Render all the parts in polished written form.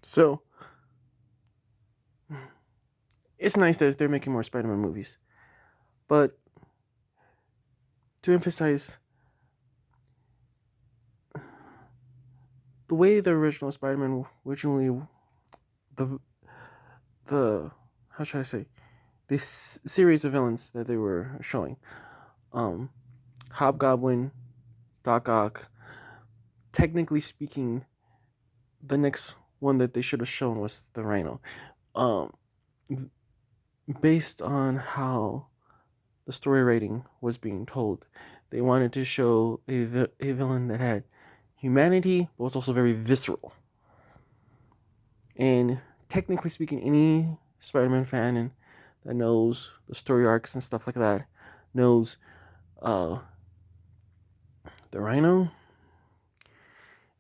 So it's nice that they're making more Spider-Man movies, but to emphasize the way the original Spider-Man originally the the how should I say this series of villains that they were showing, um, Hobgoblin, Doc Ock. Technically speaking, the next one that they should have shown was the Rhino. Um, Based on how the story writing was being told, they wanted to show a villain that had humanity but was also very visceral. And technically speaking, any Spider-Man fan that knows the story arcs and stuff like that knows uh, the Rhino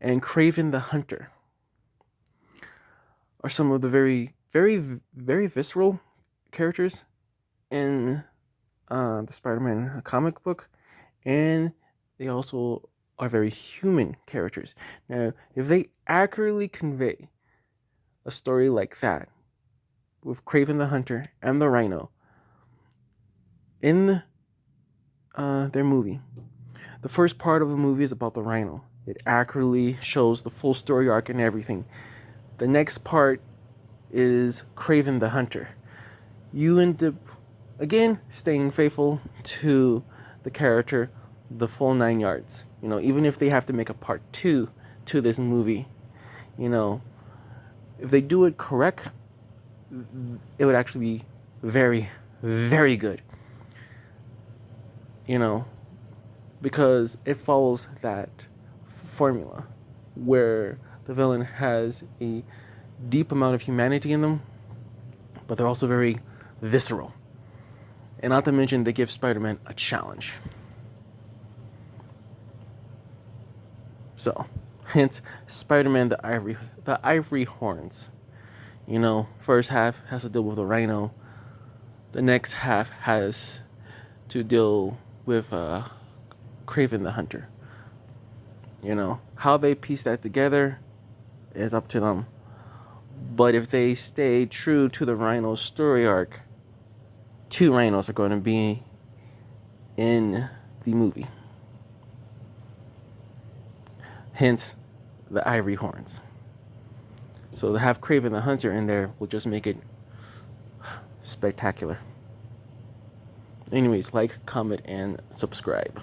and Craven the Hunter are some of the very, very, very visceral characters in the Spider-Man comic book, and they also are very human characters. Now, if they accurately convey a story like that with Craven the Hunter and the Rhino in their movie, the first part of the movie is about the Rhino. It accurately shows the full story arc and everything. The next part is Craven the Hunter. You end up, again, staying faithful to the character the full 9 yards. Even if they have to make a part 2 to this movie, if they do it correct, it would actually be very, very good. Because it follows that formula where the villain has a deep amount of humanity in them, but they're also very visceral. And not to mention, they give Spider-Man a challenge. So, hence Spider-Man the Ivory Horns. First half has to deal with the Rhino. The next half has to deal with Craven the Hunter. How they piece that together is up to them. But if they stay true to the Rhino story arc, 2 Rhinos are going to be in the movie. Hence, the Ivory Horns. So to have Craven the Hunter in there will just make it spectacular. Anyways, like, comment, and subscribe.